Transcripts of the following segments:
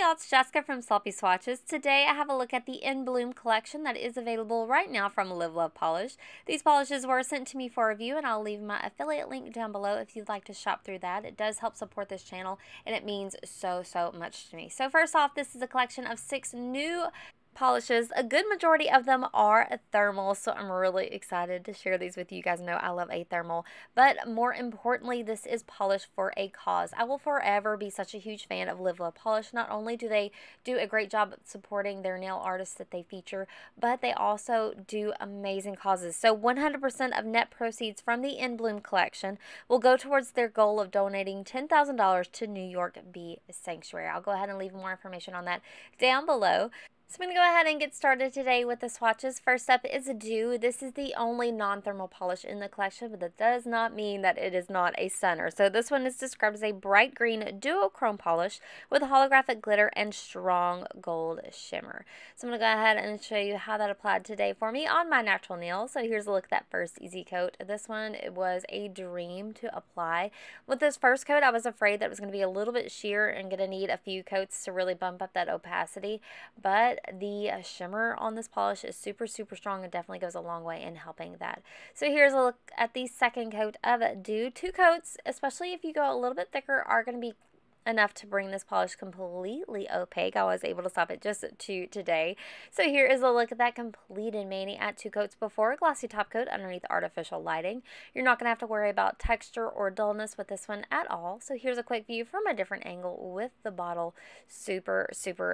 y'all, it's Jessica from Sloppy Swatches. Today I have a look at the In Bloom collection that is available right now from Live Love Polish. These polishes were sent to me for review, and I'll leave my affiliate link down below if you'd like to shop through that. It does help support this channel, and it means so much to me. So first off, this is a collection of 6 new polishes. A good majority of them are thermal, so I'm really excited to share these with you. You guys know I love a thermal, but more importantly, this is polish for a cause. I will forever be such a huge fan of Live Love Polish. Not only do they do a great job supporting their nail artists that they feature, but they also do amazing causes. So 100% of net proceeds from the In Bloom collection will go towards their goal of donating $10,000 to New York Bee Sanctuary. I'll go ahead and leave more information on that down below. So I'm going to go ahead and get started today with the swatches. First up is a Dew. This is the only non-thermal polish in the collection, but that does not mean that it is not a stunner. So this one is described as a bright green duochrome polish with holographic glitter and strong gold shimmer. So I'm going to go ahead and show you how that applied today for me on my natural nails. So here's a look at that first easy coat. This one, it was a dream to apply. With this first coat, I was afraid that it was going to be a little bit sheer and going to need a few coats to really bump up that opacity, but the shimmer on this polish is super strong and definitely goes a long way in helping that. So here's a look at the second coat of Dew. 2 coats, especially if you go a little bit thicker, are going to be enough to bring this polish completely opaque. I was able to stop it just today. So here is a look at that completed mani at 2 coats before a glossy top coat underneath artificial lighting. You're not going to have to worry about texture or dullness with this one at all. So here's a quick view from a different angle with the bottle. Super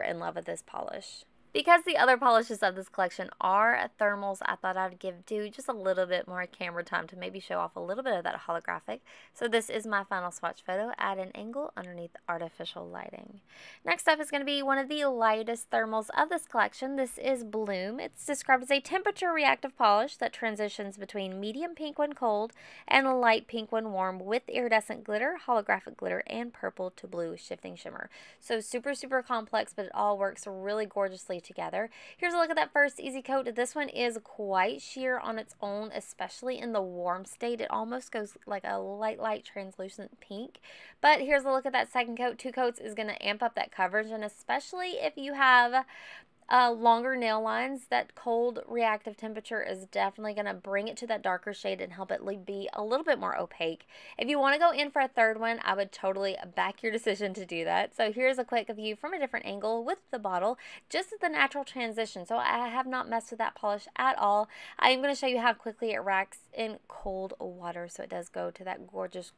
in love with this polish. Because the other polishes of this collection are thermals, I thought I'd give Dew just a little bit more camera time to maybe show off a little bit of that holographic. So this is my final swatch photo at an angle underneath artificial lighting. Next up is going to be one of the lightest thermals of this collection. This is Bloom. It's described as a temperature reactive polish that transitions between medium pink when cold and light pink when warm with iridescent glitter, holographic glitter, and purple to blue shifting shimmer. So super complex, but it all works really gorgeously together. Here's a look at that first easy coat. This one is quite sheer on its own, especially in the warm state. It almost goes like a light translucent pink. But here's a look at that second coat. 2 coats is going to amp up that coverage, and especially if you have longer nail lines, that cold reactive temperature is definitely going to bring it to that darker shade and help it be a little bit more opaque. If you want to go in for a third one, I would totally back your decision to do that. So here's a quick view from a different angle with the bottle, just at the natural transition. So I have not messed with that polish at all. I am going to show you how quickly it racks in cold water, so it does go to that gorgeous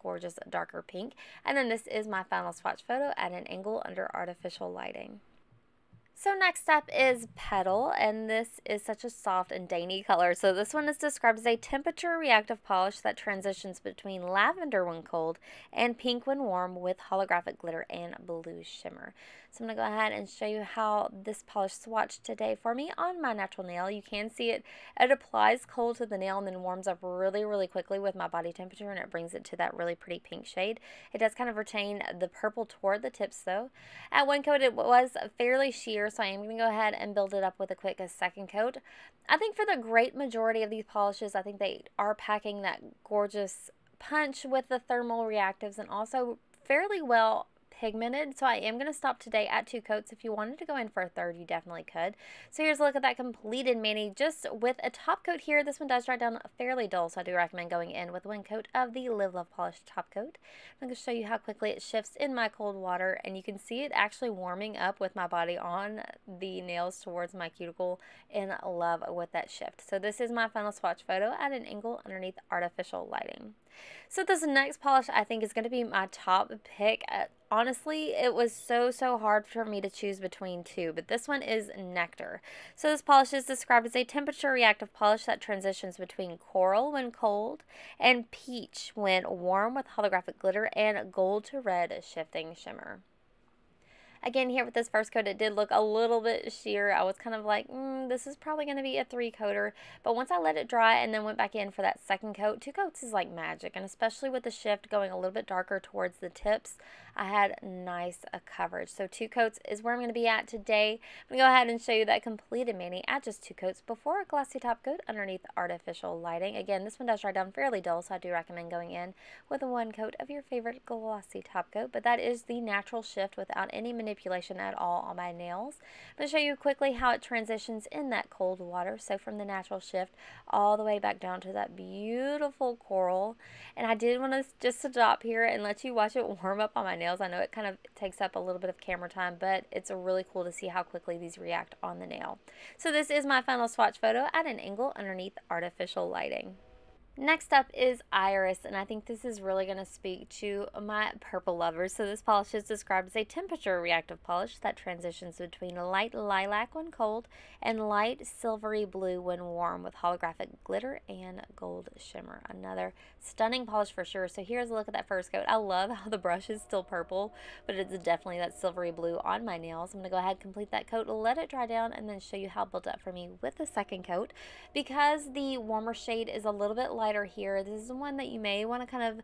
darker pink. And then this is my final swatch photo at an angle under artificial lighting. So next up is Petal, and this is such a soft and dainty color. So this one is described as a temperature reactive polish that transitions between lavender when cold and pink when warm with holographic glitter and blue shimmer. So I'm going to go ahead and show you how this polish swatched today for me on my natural nail. You can see it applies cold to the nail and then warms up really quickly with my body temperature, and it brings it to that really pretty pink shade. It does kind of retain the purple toward the tips though. At 1 coat it was fairly sheer, so I am going to go ahead and build it up with a quick second coat. I think for the great majority of these polishes, I think they are packing that gorgeous punch with the thermal reactives and also fairly well pigmented. So I am going to stop today at 2 coats. If you wanted to go in for a third, you definitely could. So here's a look at that completed mani just with a top coat here. This one does dry down fairly dull, so I do recommend going in with 1 coat of the Live Love Polish top coat. I'm going to show you how quickly it shifts in my cold water, and you can see it actually warming up with my body on the nails towards my cuticle. In love with that shift. So this is my final swatch photo at an angle underneath artificial lighting. So this next polish I think is going to be my top pick. Honestly, it was so hard for me to choose between 2, but this one is Nectar. So this polish is described as a temperature reactive polish that transitions between coral when cold and peach when warm with holographic glitter and gold to red shifting shimmer. Again, here with this first coat, it did look a little bit sheer. I was kind of like, this is probably going to be a 3-coater. But once I let it dry and then went back in for that second coat, 2 coats is like magic. And especially with the shift going a little bit darker towards the tips, I had nice coverage. So 2 coats is where I'm going to be at today. I'm going to go ahead and show you that completed mani at just 2 coats before a glossy top coat underneath artificial lighting. Again, this one does dry down fairly dull, so I do recommend going in with 1 coat of your favorite glossy top coat. But that is the natural shift without any manipulation manipulation at all on my nails. I'm going to show you quickly how it transitions in that cold water. So from the natural shift all the way back down to that beautiful coral. And I did want to just stop here and let you watch it warm up on my nails. I know it kind of takes up a little bit of camera time, but it's really cool to see how quickly these react on the nail. So this is my final swatch photo at an angle underneath artificial lighting. Next up is Iris, and I think this is really going to speak to my purple lovers. So this polish is described as a temperature reactive polish that transitions between light lilac when cold and light silvery blue when warm with holographic glitter and gold shimmer. Another stunning polish for sure. So here's a look at that first coat. I love how the brush is still purple, but it's definitely that silvery blue on my nails. I'm going to go ahead and complete that coat, let it dry down, and then show you how it built up for me with the second coat. Because the warmer shade is a little bit lighter here, this is the one that you may want to kind of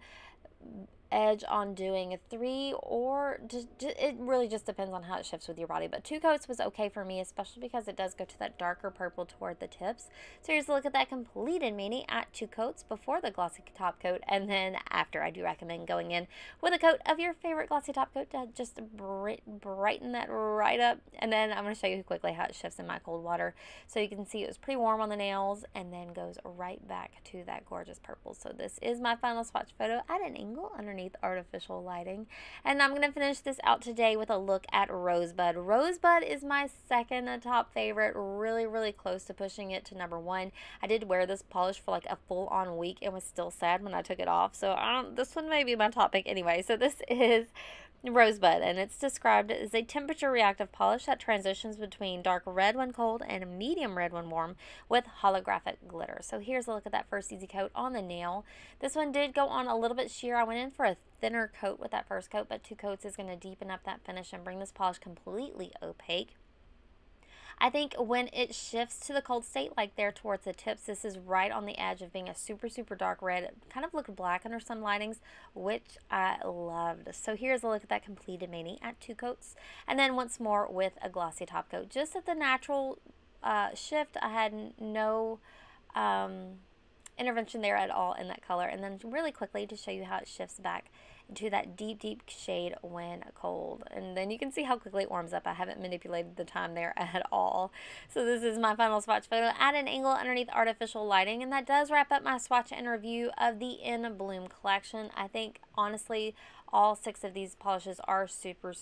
edge on doing a 3, or just it really just depends on how it shifts with your body, but 2 coats was okay for me, especially because it does go to that darker purple toward the tips. So here's a look at that completed mani at 2 coats before the glossy top coat, and then after. I do recommend going in with a coat of your favorite glossy top coat to just brighten that right up. And then I'm going to show you quickly how it shifts in my cold water. So you can see it was pretty warm on the nails and then goes right back to that gorgeous purple. So this is my final swatch photo at an angle underneath artificial lighting, and I'm going to finish this out today with a look at Rosebud. Rosebud is my second top favorite, really close to pushing it to number 1. I did wear this polish for like a full-on week and was still sad when I took it off, so this one may be my top pick anyway. So this is Rosebud, and it's described as a temperature reactive polish that transitions between dark red when cold and medium red when warm with holographic glitter. So here's a look at that first easy coat on the nail. This one did go on a little bit sheer. I went in for a thinner coat with that first coat, but 2 coats is going to deepen up that finish and bring this polish completely opaque. I think when it shifts to the cold state, like there towards the tips, this is right on the edge of being a super dark red. It kind of looked black under some lightings, which I loved. So here's a look at that completed mani at 2 coats, and then once more with a glossy top coat. Just at the natural shift, I had no intervention there at all in that color. And then really quickly to show you how it shifts back into that deep shade when cold, and then you can see how quickly it warms up. I haven't manipulated the time there at all. So this is my final swatch photo at an angle underneath artificial lighting, and that does wrap up my swatch and review of the In Bloom collection. I think honestly all 6 of these polishes are super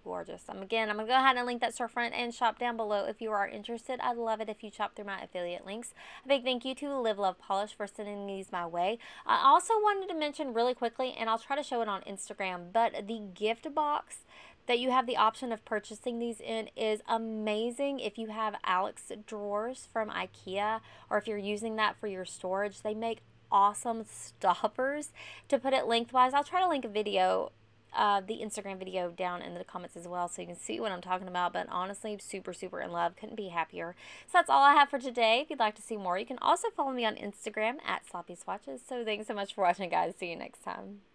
gorgeous. Again, I'm going to go ahead and link that storefront and shop down below if you are interested. I'd love it if you shop through my affiliate links. A big thank you to Live Love Polish for sending these my way. I also wanted to mention really quickly, and I'll try to show it on Instagram, but the gift box that you have the option of purchasing these in is amazing. If you have Alex drawers from IKEA, or if you're using that for your storage, they make awesome stoppers to put it lengthwise. I'll try to link a video, the Instagram video, down in the comments as well, so you can see what I'm talking about. But honestly, super in love. Couldn't be happier. So that's all I have for today. If you'd like to see more, you can also follow me on Instagram at Sloppy Swatches. So thanks so much for watching, guys. See you next time.